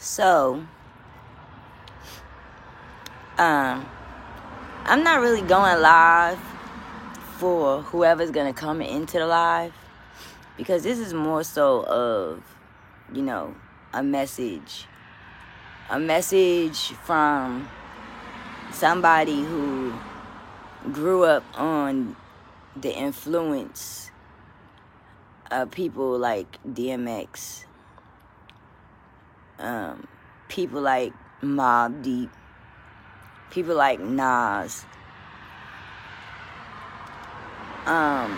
So, I'm not really going live for whoever's gonna come into the live, because this is more so of, a message from somebody who grew up on the influence of people like DMX, people like Mobb Deep, people like Nas, and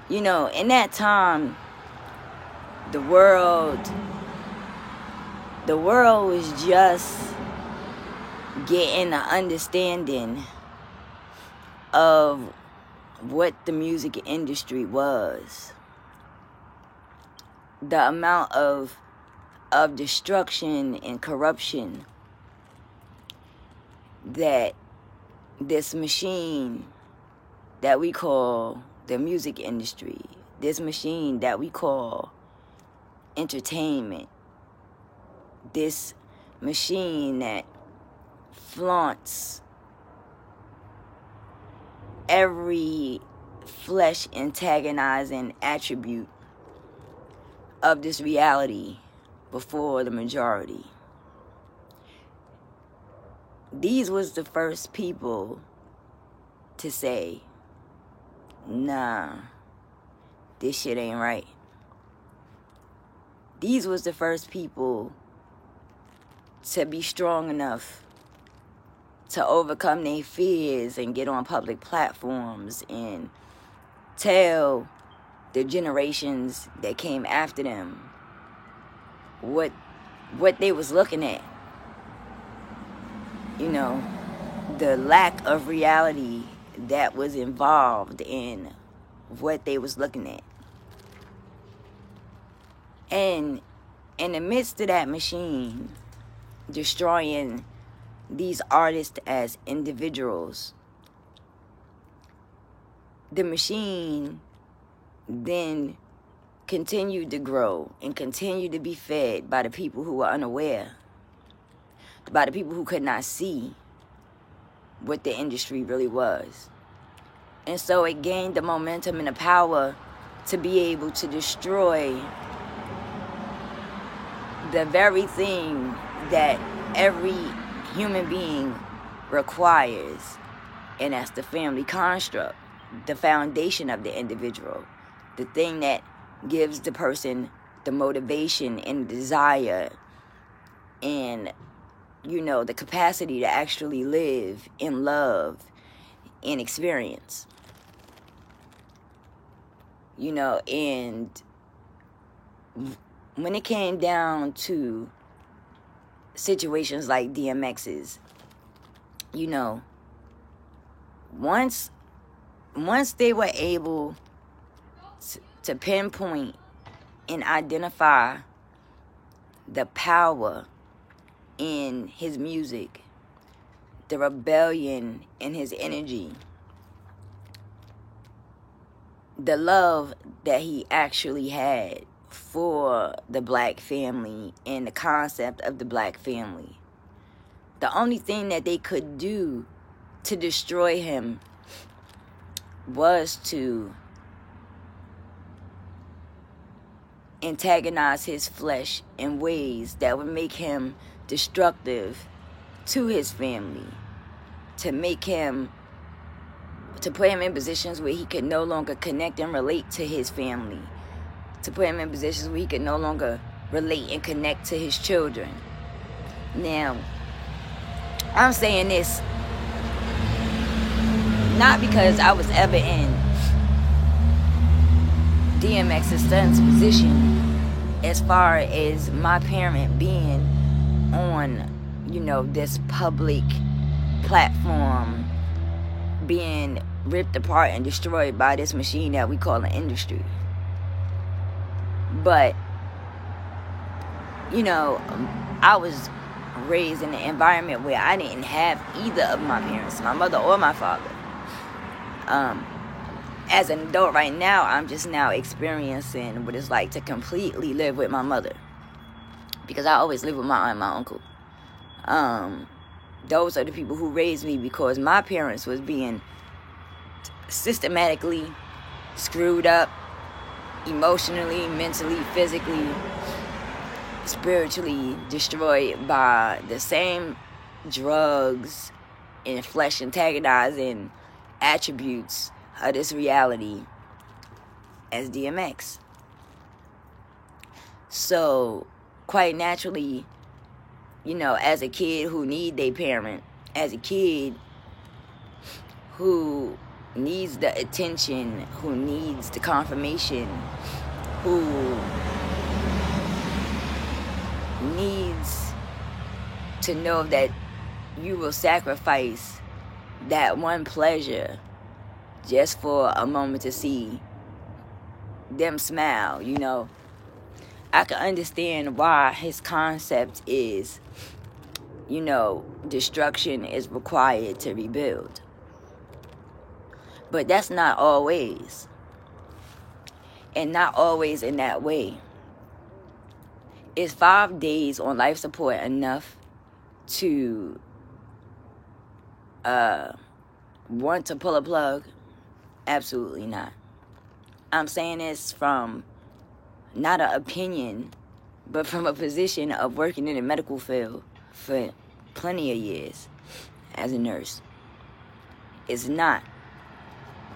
in that time, the world was just getting an understanding of what the music industry was. The amount of destruction and corruption that this machine that we call the music industry, this machine that we call entertainment, this machine that flaunts every flesh antagonizing attribute of this reality before the majority. These was the first people to say, nah, this shit ain't right. These was the first people to be strong enough to overcome their fears and get on public platforms and tell the generations that came after them what they was looking at. The lack of reality that was involved in what they was looking at. And in the midst of that machine destroying these artists as individuals, the machine then continued to grow and continued to be fed by the people who were unaware, by the people who could not see what the industry really was. And so it gained the momentum and the power to be able to destroy the very thing that every human being requires, and that's the family construct, the foundation of the individual, the thing that gives the person the motivation and desire and the capacity to actually live in love and experience. And when it came down to situations like DMX's, once they were able to pinpoint and identify the power in his music, the rebellion in his energy, the love that he actually had for the black family and the concept of the black family, the only thing that they could do to destroy him was to antagonize his flesh in ways that would make him destructive to his family, to put him in positions where he could no longer connect and relate to his family, to put him in positions where he could no longer relate and connect to his children. Now, I'm saying this not because I was ever in DMX's son's position as far as my parent being on, this public platform, being ripped apart and destroyed by this machine that we call an industry. But, I was raised in an environment where I didn't have either of my parents, my mother or my father. as an adult right now, I'm just now experiencing what it's like to completely live with my mother. Because I always lived with my aunt and my uncle. Those are the people who raised me, because my parents was being systematically screwed up emotionally, mentally, physically, spiritually destroyed by the same drugs and flesh antagonizing attributes of this reality as DMX. So quite naturally, you know, as a kid who need their parent, as a kid who needs the attention, who needs the confirmation, who needs to know that you will sacrifice that one pleasure just for a moment to see them smile, you know, I can understand why his concept is, you know, destruction is required to rebuild. But that's not always. And not always in that way. Is 5 days on life support enough to want to pull a plug? Absolutely not. I'm saying this from not an opinion, but from a position of working in the medical field for plenty of years as a nurse. It's not.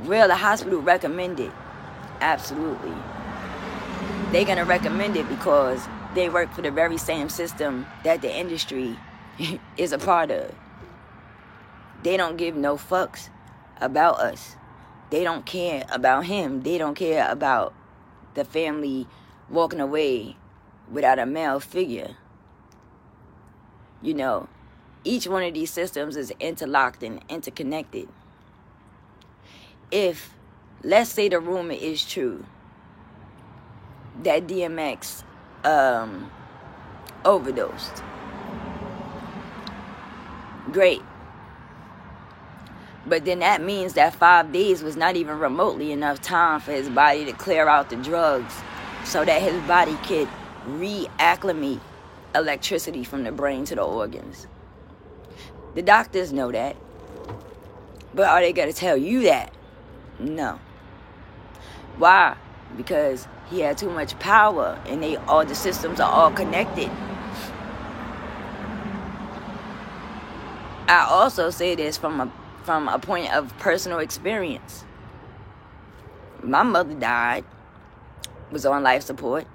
Will the hospital recommend it? Absolutely. They're going to recommend it because they work for the very same system that the industry is a part of. They don't give no fucks about us. They don't care about him. They don't care about the family walking away without a male figure. You know, each one of these systems is interlocked and interconnected. If, let's say the rumor is true, that DMX overdosed. Great. But then that means that 5 days was not even remotely enough time for his body to clear out the drugs so that his body could reacclimate electricity from the brain to the organs. The doctors know that. But are they going to tell you that? No. Why? Because he had too much power and all the systems are all connected. I also say this from a point of personal experience. My mother died, was on life support,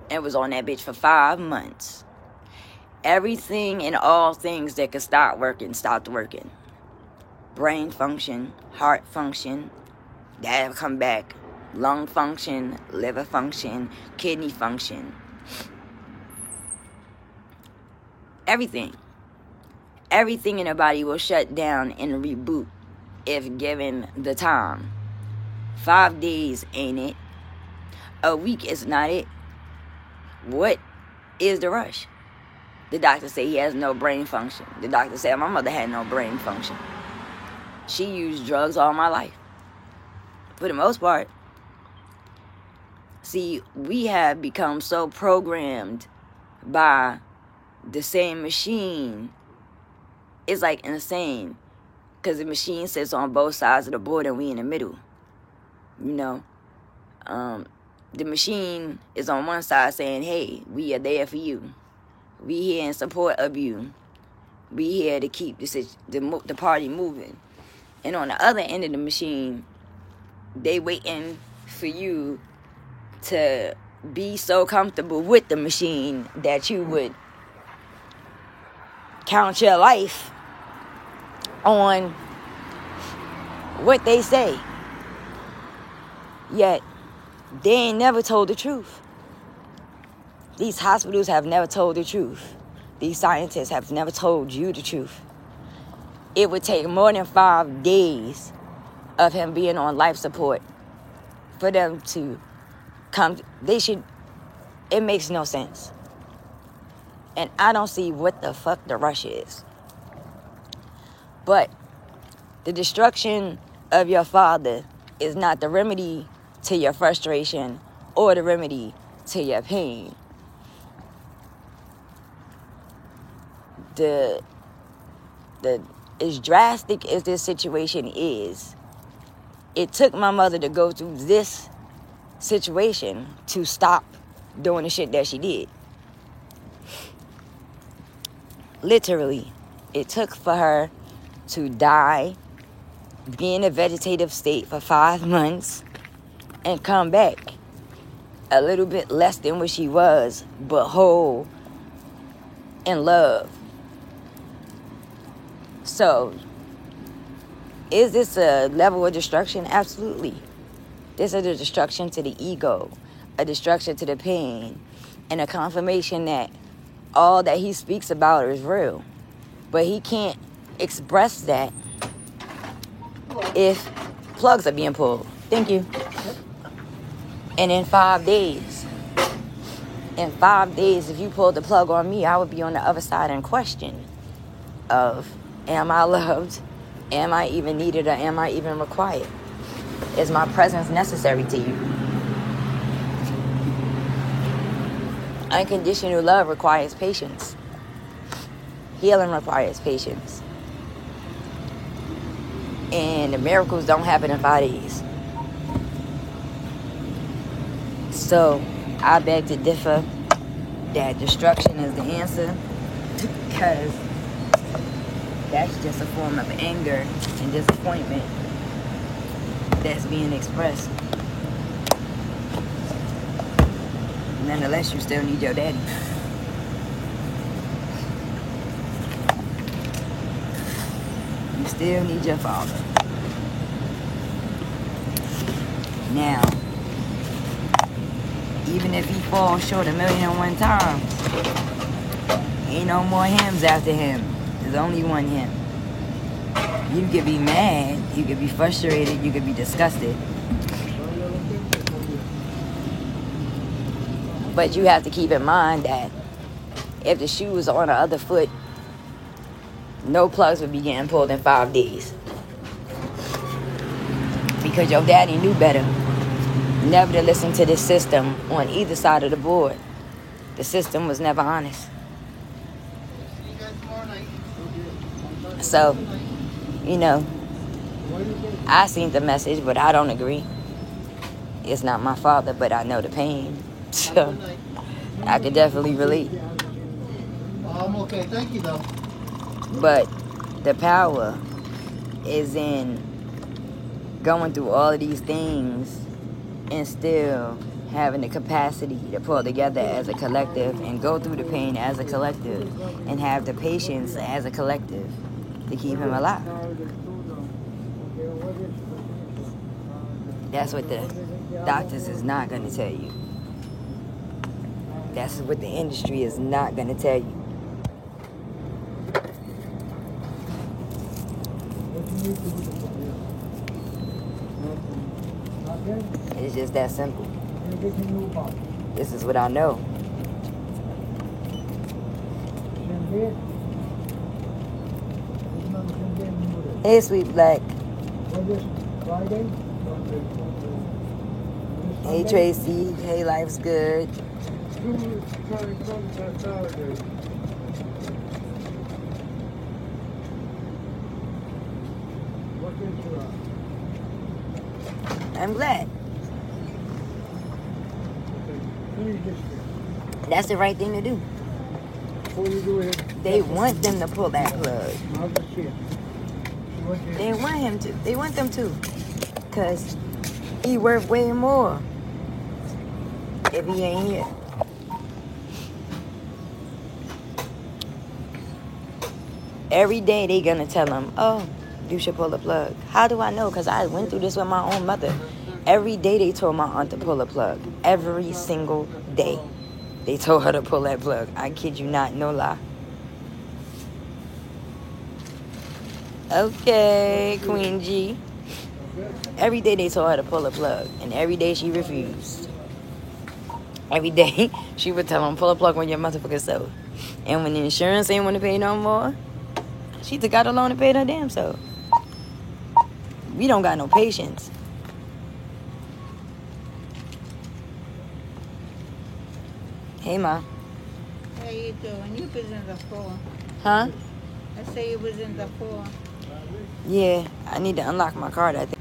and was on that bitch for 5 months. Everything and all things that could start working stopped working. Brain function, heart function, that come back. Lung function, liver function, kidney function. Everything. Everything in the body will shut down and reboot if given the time. 5 days ain't it. A week is not it. What is the rush? The doctor say he has no brain function. The doctor said my mother had no brain function. She used drugs all my life. For the most part. See, we have become so programmed by the same machine. It's like insane. Because the machine sits on both sides of the board and we in the middle. You know? The machine is on one side saying, hey, we are there for you. We here in support of you. We here to keep the party moving. And on the other end of the machine, they waiting for you to be so comfortable with the machine that you would count your life on what they say. Yet, they ain't never told the truth. These hospitals have never told the truth. These scientists have never told you the truth. It would take more than 5 days of him being on life support for them to come. It makes no sense. And I don't see what the fuck the rush is. But the destruction of your father is not the remedy to your frustration or the remedy to your pain. As drastic as this situation is, it took my mother to go through this situation to stop doing the shit that she did. Literally, it took for her to die, be in a vegetative state for 5 months, and come back a little bit less than what she was, but whole and love. So, is this a level of destruction? Absolutely. This is a destruction to the ego, a destruction to the pain, and a confirmation that all that he speaks about is real. But he can't express that if plugs are being pulled. Thank you. And in 5 days, if you pulled the plug on me, I would be on the other side in question of, am I loved? Am I even needed, or am I even required? Is my presence necessary to you? Unconditional love requires patience. Healing requires patience. And the miracles don't happen in 5 days. So, I beg to differ that destruction is the answer, because that's just a form of anger and disappointment that's being expressed. Nonetheless, you still need your daddy. You still need your father. Now, even if he falls short 1,000,001 times, ain't no more hymns after him. There's only one him. You could be mad, you could be frustrated, you could be disgusted. But you have to keep in mind that if the shoe was on the other foot, no plugs would be getting pulled in 5 days. Because your daddy knew better. Never to listen to this system on either side of the board. The system was never honest. So, I seen the message, but I don't agree. It's not my father, but I know the pain. So, I could definitely relate. I'm okay, thank you though. But the power is in going through all of these things and still having the capacity to pull together as a collective and go through the pain as a collective and have the patience as a collective to keep him alive. That's what the doctors is not going to tell you. That's what the industry is not going to tell you. It's just that simple. This is what I know. Hey, Sweet Black. Hey, Tracy. Hey, life's good. I'm glad. That's the right thing to do. They want them to pull that plug. They want him to. They want them to. Because he worth way more if he ain't here. Every day they gonna tell him, oh, you should pull a plug. How do I know? Because I went through this with my own mother. Every day they told my aunt to pull a plug. Every single day they told her to pull that plug. I kid you not, no lie. Okay, Queen G. Every day they told her to pull a plug. And every day she refused. Every day she would tell them, pull a plug on your motherfucking self. And when the insurance ain't want to pay no more, she took out a loan and paid her damn self. We don't got no patience. Hey, Ma. How you doing? You was in the floor. Huh? I say you was in the floor. Yeah, I need to unlock my card, I think.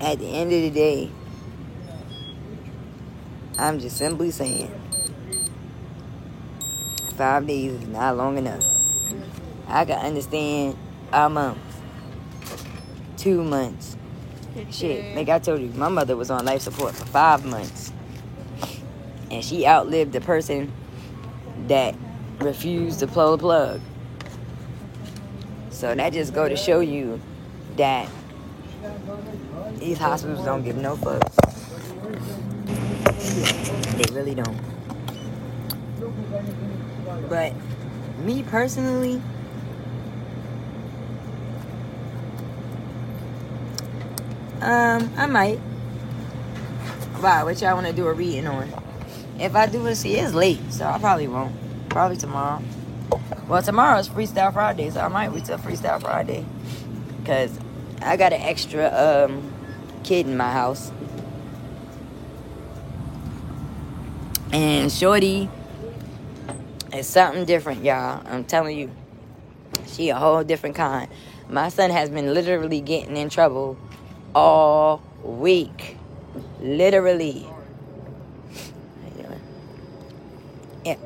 At the end of the day, I'm just simply saying 5 days is not long enough. I can understand a month, 2 months. Shit, like I told you, my mother was on life support for 5 months. And she outlived the person that refused to pull the plug. So that just go to show you that these hospitals don't give no fucks. They really don't. But me personally, I might. Wow, what y'all want to do a reading on? If I do it, see, it's late, so I probably won't. Probably tomorrow. Well, tomorrow's Freestyle Friday, so I might wait till Freestyle Friday. Because I got an extra kid in my house. And Shorty is something different, y'all. I'm telling you. She a whole different kind. My son has been literally getting in trouble all week. Literally. Yeah.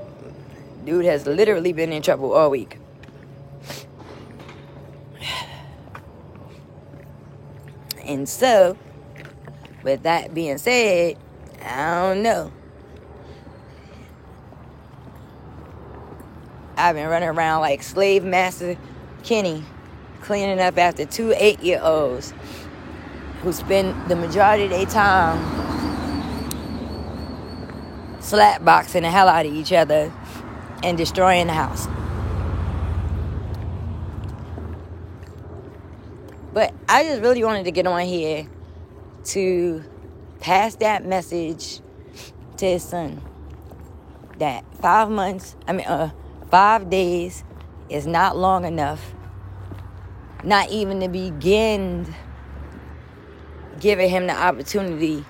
Dude has literally been in trouble all week. And so, with that being said, I don't know. I've been running around like slave master Kenny, cleaning up after 2 8-year-olds who spend the majority of their time slapboxing the hell out of each other and destroying the house. But I just really wanted to get on here to pass that message to his son that 5 days is not long enough, not even to begin giving him the opportunity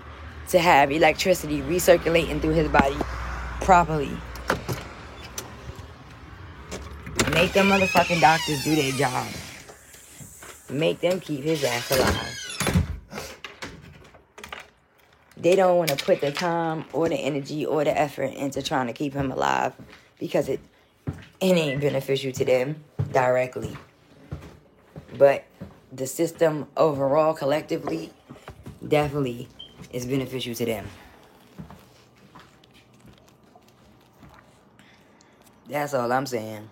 to have electricity recirculating through his body properly. Make them motherfucking doctors do their job. Make them keep his ass alive. They don't want to put the time or the energy or the effort into trying to keep him alive because it ain't beneficial to them directly. But the system overall, collectively, definitely is beneficial to them. That's all I'm saying.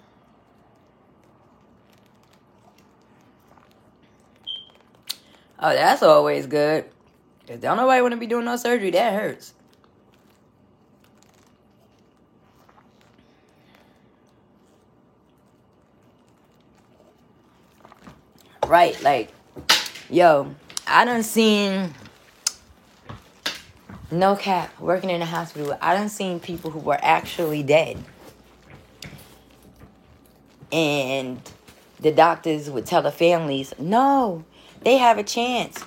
Oh, that's always good. Because don't nobody want to be doing no surgery. That hurts. Right, like, yo, I done seen, no cap, working in a hospital, I done seen people who were actually dead. And the doctors would tell the families, no, they have a chance.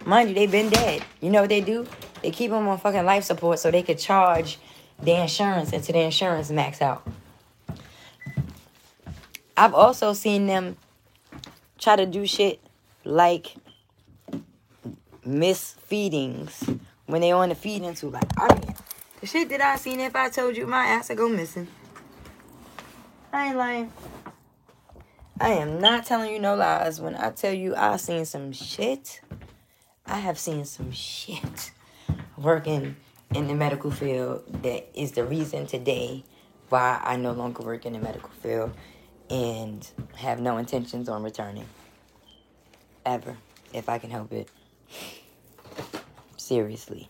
Mind you, they've been dead. You know what they do? They keep them on fucking life support so they could charge their insurance until their insurance max out. I've also seen them try to do shit like miss feedings when they on the feeding tube. Like, I mean, the shit that I seen, if I told you, my ass would go missing. I ain't lying. I am not telling you no lies when I tell you I seen some shit. I have seen some shit working in the medical field that is the reason today why I no longer work in the medical field and have no intentions on returning. Ever. If I can help it. Seriously.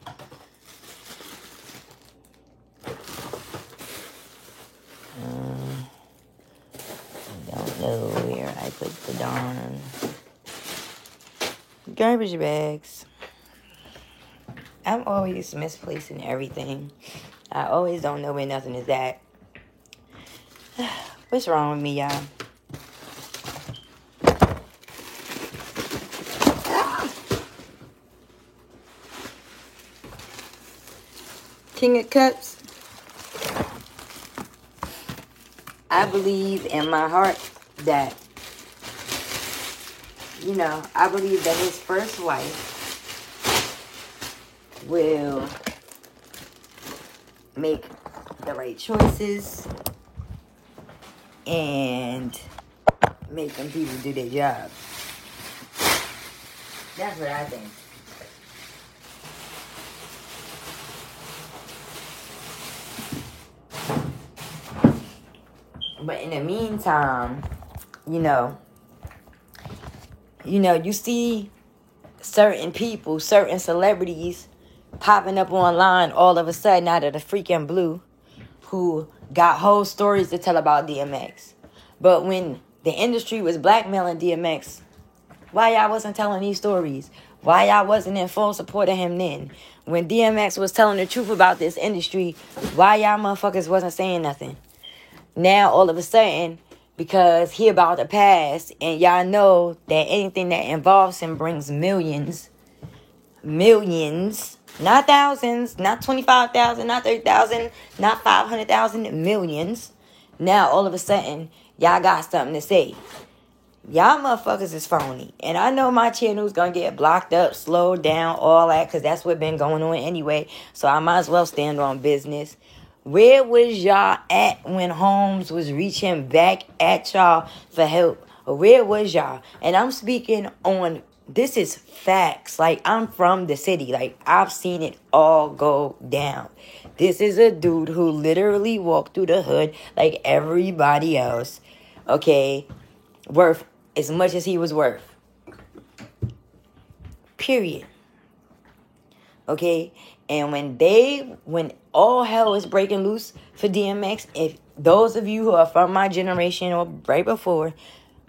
I don't know where I put the darn garbage bags. I'm always misplacing everything. I always don't know where nothing is at. What's wrong with me, y'all? King of Cups, I believe in my heart that, I believe that his first wife will make the right choices and make them people do their job. That's what I think. But in the meantime, you see certain people, certain celebrities popping up online all of a sudden out of the freaking blue who got whole stories to tell about DMX. But when the industry was blackmailing DMX, why y'all wasn't telling these stories? Why y'all wasn't in full support of him then? When DMX was telling the truth about this industry, why y'all motherfuckers wasn't saying nothing? Now, all of a sudden, because he about to pass, and y'all know that anything that involves him brings millions, not thousands, not 25,000, not 30,000, not 500,000, millions. Now, all of a sudden, y'all got something to say. Y'all motherfuckers is phony. And I know my channel's gonna get blocked up, slowed down, all that, because that's what been going on anyway. So I might as well stand on business. Where was y'all at when Holmes was reaching back at y'all for help? Where was y'all? And I'm speaking on, this is facts. Like, I'm from the city. Like, I've seen it all go down. This is a dude who literally walked through the hood like everybody else. Okay? Worth as much as he was worth. Period. Okay? And when all hell is breaking loose for DMX, if those of you who are from my generation or right before,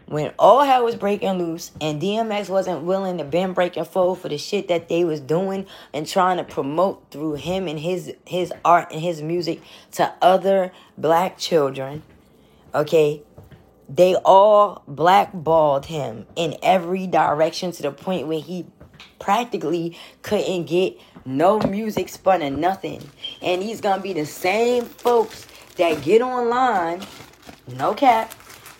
when all hell was breaking loose and DMX wasn't willing to bend, break, and fold for the shit that they was doing and trying to promote through him and his art and his music to other black children, okay, they all blackballed him in every direction to the point where he practically couldn't get no music spun or nothing. And he's gonna be the same folks that get online, no cap,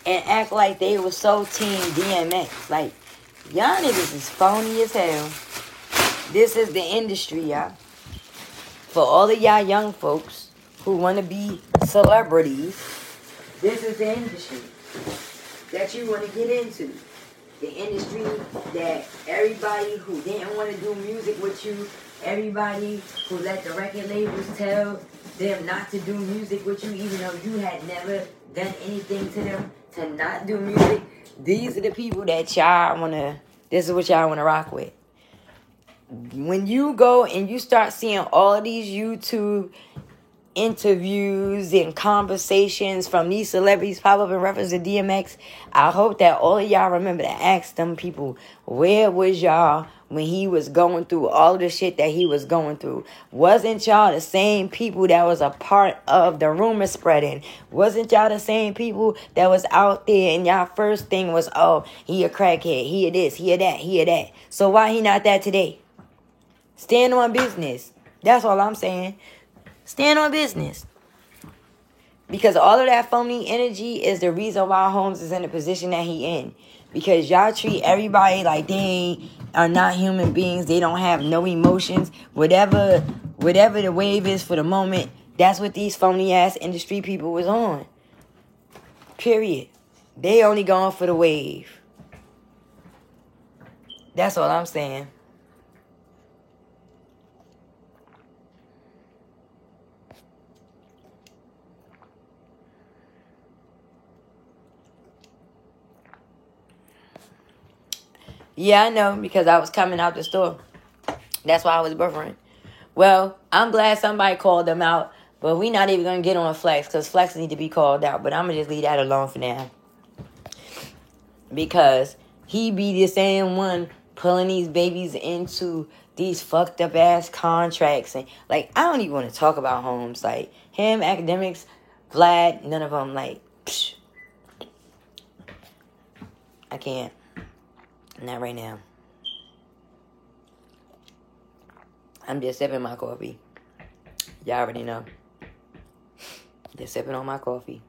and act like they were so team DMX. Like, y'all niggas is phony as hell. This is the industry, y'all. For all of y'all young folks who want to be celebrities, this is the industry that you want to get into. The industry that everybody who didn't want to do music with you, everybody who let the record labels tell them not to do music with you, even though you had never done anything to them to not do music. These are the people that y'all want to, this is what y'all want to rock with. When you go and you start seeing all of these YouTube interviews and conversations from these celebrities pop up in reference to DMX, I hope that all of y'all remember to ask them people, where was y'all when he was going through all the shit that he was going through? Wasn't y'all the same people that was a part of the rumor spreading? Wasn't y'all the same people that was out there and y'all first thing was, oh, he a crackhead, he a this, he a that, he a that. So why he not that today? Stand on business. That's all I'm saying. Stand on business. Because all of that phony energy is the reason why Holmes is in the position that he in. Because y'all treat everybody like they are not human beings. They don't have no emotions. Whatever the wave is for the moment, that's what these phony ass industry people was on. Period. They only going for the wave. That's all I'm saying. Yeah, I know, because I was coming out the store. That's why I was buffering. Well, I'm glad somebody called them out, but we not even going to get on Flex, because Flex need to be called out, but I'm going to just leave that alone for now. Because he be the same one pulling these babies into these fucked up ass contracts. And, like, I don't even want to talk about Holmes. Like, him, Academics, Vlad, none of them, like, psh. I can't. Not right now. I'm just sipping my coffee. Y'all already know. They're sipping on my coffee.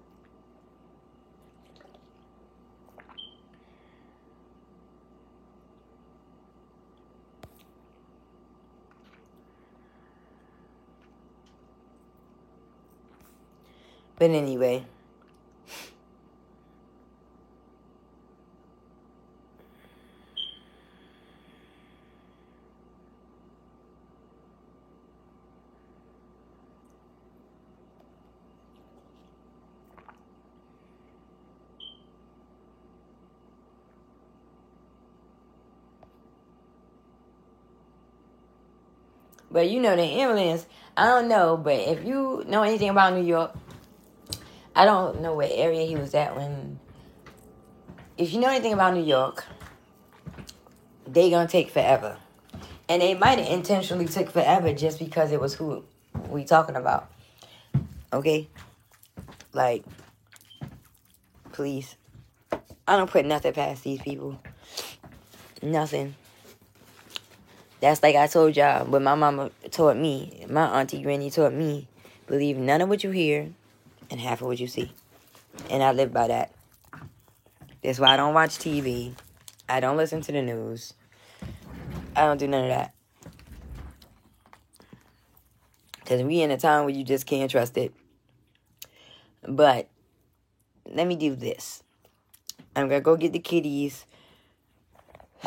But anyway. But you know the ambulance, I don't know, but if you know anything about New York, I don't know what area he was at when. If you know anything about New York, they gonna take forever. And they might have intentionally took forever just because it was who we talking about. Okay? Like, please. I don't put nothing past these people. Nothing. That's like I told y'all, what my mama taught me, my auntie Granny taught me, believe none of what you hear and half of what you see. And I live by that. That's why I don't watch TV. I don't listen to the news. I don't do none of that. Because we in a time where you just can't trust it. But let me do this. I'm going to go get the kitties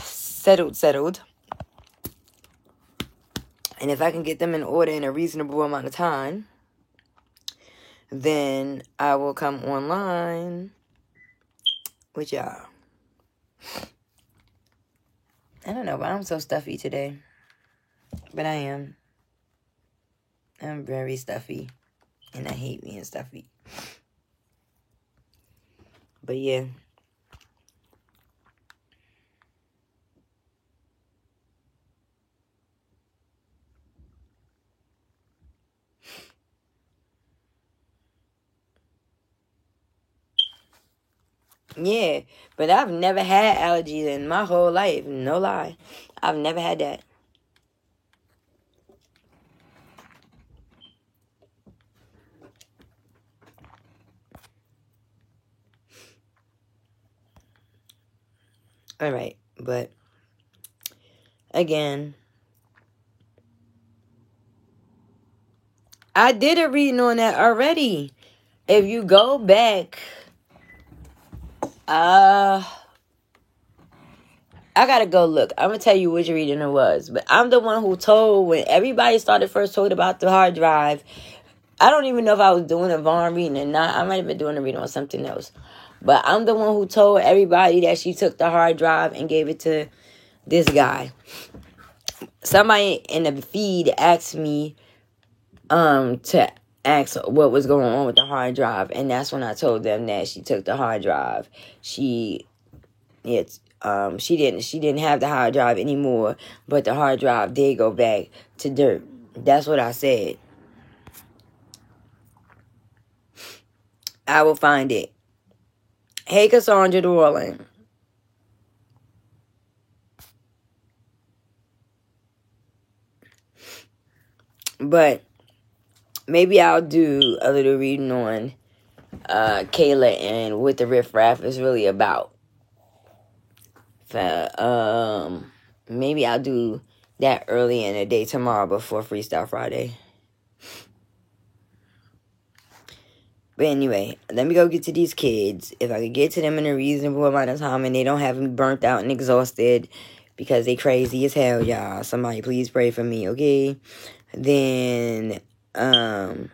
settled. And if I can get them in order in a reasonable amount of time, then I will come online with y'all. I don't know, but I'm so stuffy today. But I am. I'm very stuffy. And I hate being stuffy. But yeah. Yeah, but I've never had allergies in my whole life. No lie. I've never had that. All right, but again, I did a reading on that already. If you go back, I gotta go look. I'm gonna tell you which reading it was, but I'm the one who told when everybody started first told about the hard drive. I don't even know if I was doing a Vaughn reading or not. I might have been doing a reading on something else. But I'm the one who told everybody that she took the hard drive and gave it to this guy. Somebody in the feed asked me to ask what was going on with the hard drive, and that's when I told them that she took the hard drive. She didn't have the hard drive anymore, but the hard drive did go back to dirt. That's what I said. I will find it. Hey, Cassandra Dorling. But maybe I'll do a little reading on Kayla and what the riffraff is really about. Maybe I'll do that early in the day tomorrow before Freestyle Friday. But anyway, let me go get to these kids. If I could get to them in a reasonable amount of time and they don't have me burnt out and exhausted because they crazy as hell, y'all. Somebody please pray for me, okay? Then, I'll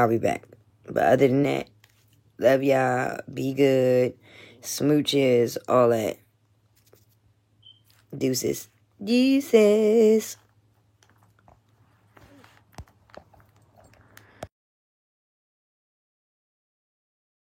be back. But other than that, love y'all. Be good. Smooches, all that. Deuces. Deuces.